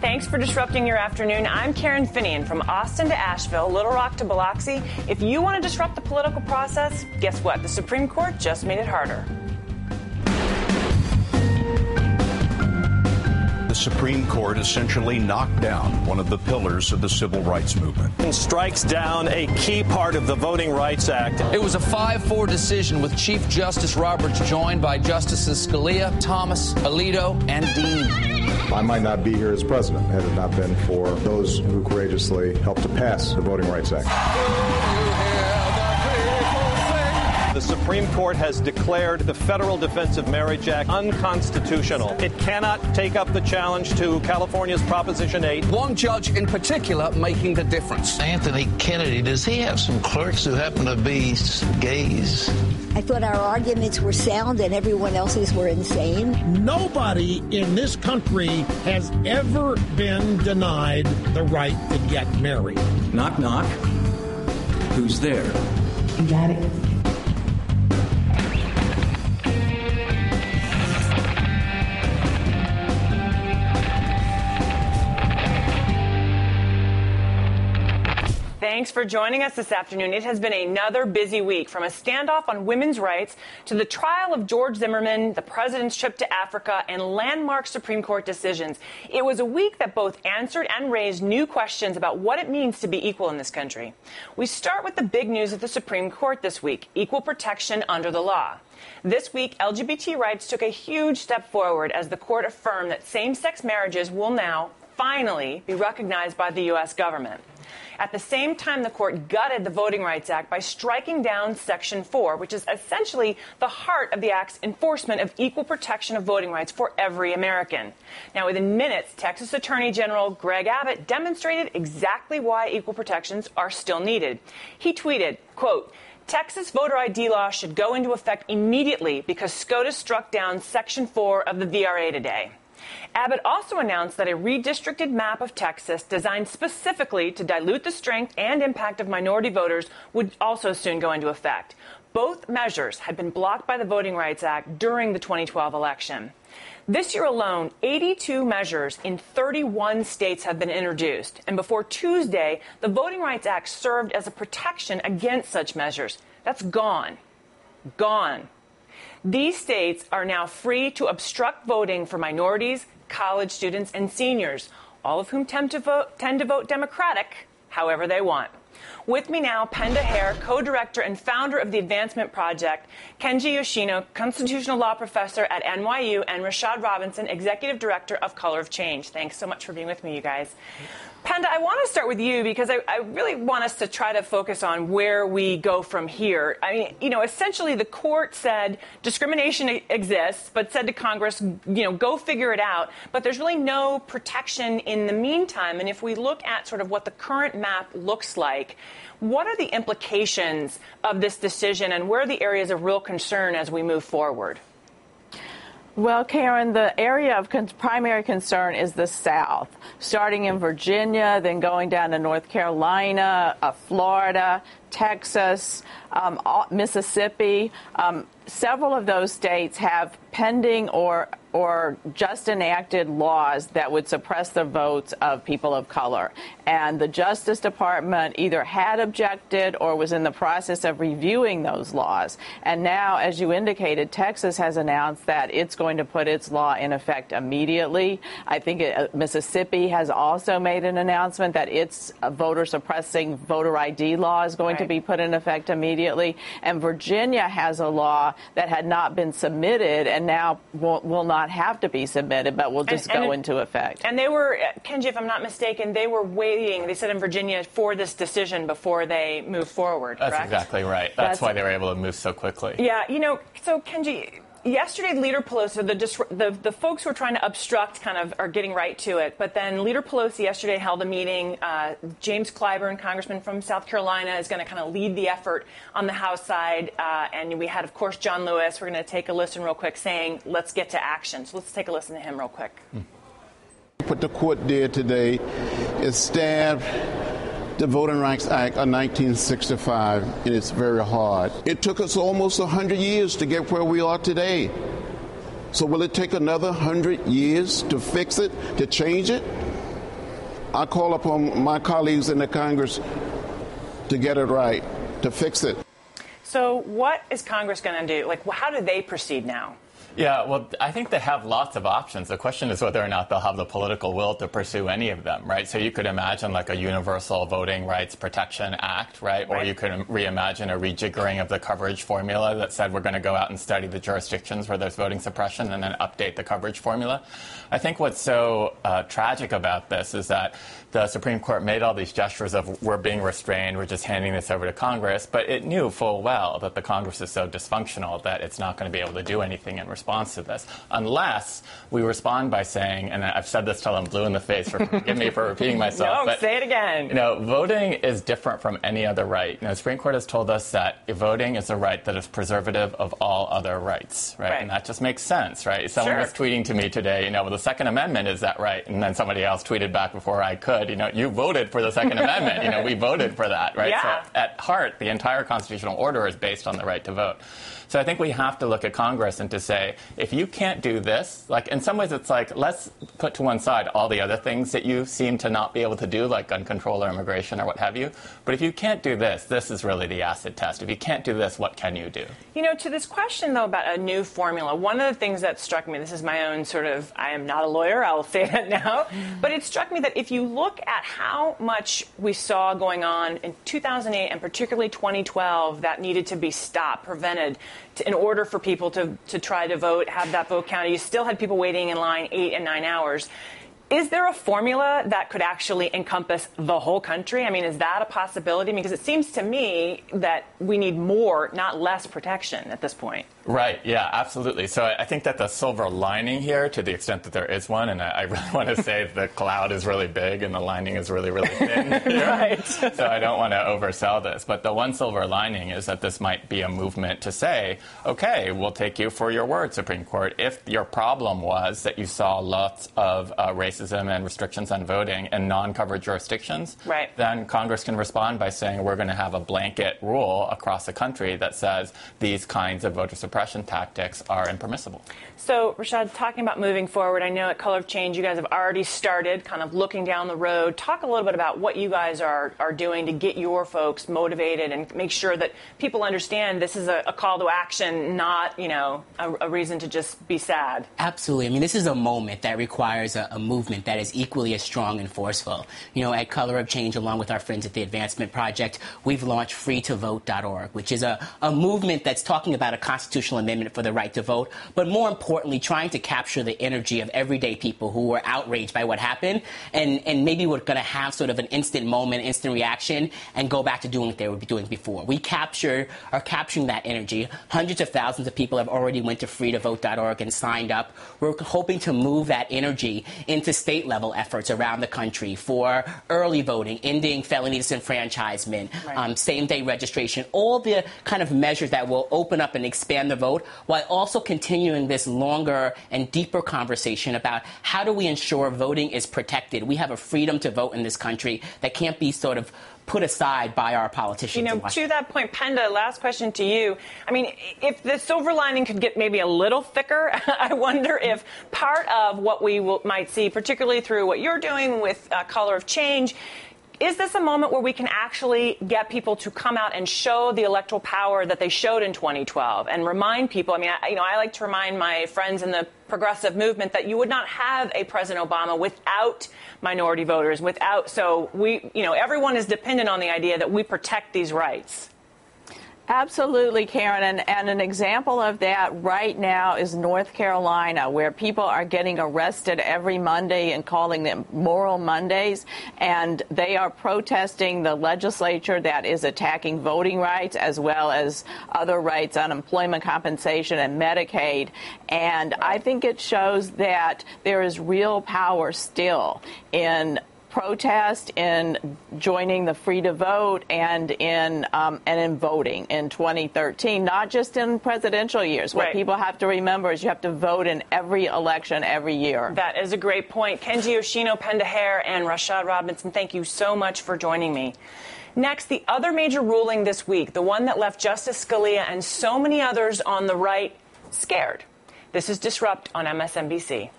Thanks for disrupting your afternoon. I'm Karen Finney, and from Austin to Asheville, Little Rock to Biloxi, if you want to disrupt the political process, guess what? The Supreme Court just made it harder. The Supreme Court essentially knocked down one of the pillars of the civil rights movement. And strikes down a key part of the Voting Rights Act. It was a 5-4 decision with Chief Justice Roberts joined by Justices Scalia, Thomas, Alito, and Dean. I might not be here as president had it not been for those who courageously helped to pass the Voting Rights Act. The Supreme Court has declared the Federal Defense of Marriage Act unconstitutional. It cannot take up the challenge to California's Proposition 8. One judge in particular making the difference. Anthony Kennedy, does he have some clerks who happen to be gays? I thought our arguments were sound and everyone else's were insane. Nobody in this country has ever been denied the right to get married. Knock, knock. Who's there? You got it. Thanks for joining us this afternoon. It has been another busy week, from a standoff on women's rights to the trial of George Zimmerman, the president's trip to Africa, and landmark Supreme Court decisions. It was a week that both answered and raised new questions about what it means to be equal in this country. We start with the big news at the Supreme Court this week: equal protection under the law. This week, LGBT rights took a huge step forward as the court affirmed that same-sex marriages will now finally be recognized by the U.S. government. At the same time, the court gutted the Voting Rights Act by striking down Section 4, which is essentially the heart of the Act's enforcement of equal protection of voting rights for every American. Now, within minutes, Texas Attorney General Greg Abbott demonstrated exactly why equal protections are still needed. He tweeted, quote, "Texas voter ID law should go into effect immediately because SCOTUS struck down Section 4 of the VRA today." Abbott also announced that a redistricted map of Texas designed specifically to dilute the strength and impact of minority voters would also soon go into effect. Both measures had been blocked by the Voting Rights Act during the 2012 election. This year alone, 82 measures in 31 states have been introduced. And before Tuesday, the Voting Rights Act served as a protection against such measures. That's gone. Gone. These states are now free to obstruct voting for minorities, college students, and seniors, all of whom tend to vote Democratic however they want. With me now, Penda Hair, co-director and founder of the Advancement Project, Kenji Yoshino, constitutional law professor at NYU, and Rashad Robinson, executive director of Color of Change. Thanks so much for being with me, you guys. Penda, I want to start with you because I really want us to try to focus on where we go from here. I mean, essentially the court said discrimination exists, but said to Congress, go figure it out. But there's really no protection in the meantime. And if we look at sort of what the current map looks like, what are the implications of this decision and where are the areas of real concern as we move forward? Well, Karen, the area of primary concern is the South, starting in Virginia, then going down to North Carolina, Florida, Texas, Mississippi. Several of those states have pending or just enacted laws that would suppress the votes of people of color. And the Justice Department either had objected or was in the process of reviewing those laws. And now, as you indicated, Texas has announced that it's going to put its law in effect immediately. I think Mississippi has also made an announcement that its voter-suppressing voter ID law is going to be put in effect immediately. And Virginia has a law that had not been submitted and now will not have to be submitted, but will just go into effect. And they were, Kenji, if I'm not mistaken, they were waiting, they said in Virginia, for this decision before they move forward, correct? That's exactly right. That's why they were able to move so quickly. Yeah, so Kenji, yesterday, Leader Pelosi, the folks who are trying to obstruct kind of are getting right to it. But then Leader Pelosi yesterday held a meeting. James Clyburn, congressman from South Carolina, is going to kind of lead the effort on the House side. And we had, of course, John Lewis. We're going to take a listen real quick saying, let's get to action. So let's take a listen to him real quick. What the court did today is stab the Voting Rights Act of 1965, and it's very hard. It took us almost 100 years to get where we are today. So will it take another 100 years to fix it, to change it? I call upon my colleagues in the Congress to get it right, to fix it. So what is Congress going to do? Like, how do they proceed now? Yeah, well, I think they have lots of options. The question is whether or not they'll have the political will to pursue any of them, right? So you could imagine like a universal voting rights protection act, right? Or you could reimagine a rejiggering of the coverage formula that said we're going to go out and study the jurisdictions where there's voting suppression and then update the coverage formula. I think what's so tragic about this is that the Supreme Court made all these gestures of we're being restrained, we're just handing this over to Congress, but it knew full well that the Congress is so dysfunctional that it's not going to be able to do anything in response to this, unless we respond by saying, and I've said this till I'm blue in the face, forgive me for repeating myself. No, say it again. Voting is different from any other right. The Supreme Court has told us that voting is a right that is preservative of all other rights, right? And that just makes sense, right? Someone was tweeting to me today, well, the Second Amendment, is that right? And then somebody else tweeted back before I could, you voted for the Second Amendment. We voted for that, right? Yeah. So at heart, the entire constitutional order is based on the right to vote. So I think we have to look at Congress and to say, if you can't do this, like in some ways it's like, let's put to one side all the other things that you seem to not be able to do, like gun control or immigration or what have you. But if you can't do this, this is really the acid test. If you can't do this, what can you do? To this question, though, about a new formula, one of the things that struck me, this is my own sort of, I am not a lawyer, I'll say that now, but it struck me that if you look at how much we saw going on in 2008 and particularly 2012 that needed to be stopped, prevented, in order for people to try to vote, have that vote counted, you still had people waiting in line 8 and 9 hours. Is there a formula that could actually encompass the whole country? I mean, is that a possibility? Because it seems to me that we need more, not less protection at this point. Right. Yeah, absolutely. So I think that the silver lining here, to the extent that there is one, and I really want to say the cloud is really big and the lining is really, really thin. Right. So I don't want to oversell this. But the one silver lining is that this might be a movement to say, okay, we'll take you for your word, Supreme Court. If your problem was that you saw lots of racism and restrictions on voting in non-covered jurisdictions, then Congress can respond by saying we're going to have a blanket rule across the country that says these kinds of voter suppression tactics are impermissible. So, Rashad, talking about moving forward, I know at Color of Change you guys have already started kind of looking down the road. Talk a little bit about what you guys are doing to get your folks motivated and make sure that people understand this is a call to action, not, a reason to just be sad. Absolutely. I mean, this is a moment that requires a movement that is equally as strong and forceful. At Color of Change, along with our friends at the Advancement Project, we've launched freetovote.org, which is a movement that's talking about a constitutional amendment for the right to vote, but more importantly, trying to capture the energy of everyday people who were outraged by what happened and maybe were going to have sort of an instant moment, instant reaction, and go back to doing what they were doing before. We are capturing that energy. Hundreds of thousands of people have already went to freetovote.org and signed up. We're hoping to move that energy into state-level efforts around the country for early voting, ending felony disenfranchisement, same-day registration, all the kind of measures that will open up and expand the vote, while also continuing this longer and deeper conversation about how do we ensure voting is protected. We have a freedom to vote in this country that can't be sort of put aside by our politicians. To that point, Penda, last question to you. I mean, if the silver lining could get maybe a little thicker, I wonder if part of what we might see, particularly through what you're doing with Color of Change, is this a moment where we can actually get people to come out and show the electoral power that they showed in 2012 and remind people? I mean, I like to remind my friends in the progressive movement that you would not have a President Obama without minority voters, so everyone is dependent on the idea that we protect these rights. Absolutely, Karen. And an example of that right now is North Carolina, where people are getting arrested every Monday and calling them Moral Mondays. And they are protesting the legislature that is attacking voting rights as well as other rights, unemployment compensation and Medicaid. And I think it shows that there is real power still in protest, in joining the Free to Vote, and in voting in 2013, not just in presidential years. What people have to remember is you have to vote in every election every year. That is a great point. Kenji, Yoshino, Penda Hair, and Rashad Robinson, thank you so much for joining me. Next, the other major ruling this week, the one that left Justice Scalia and so many others on the right scared. This is Disrupt on MSNBC.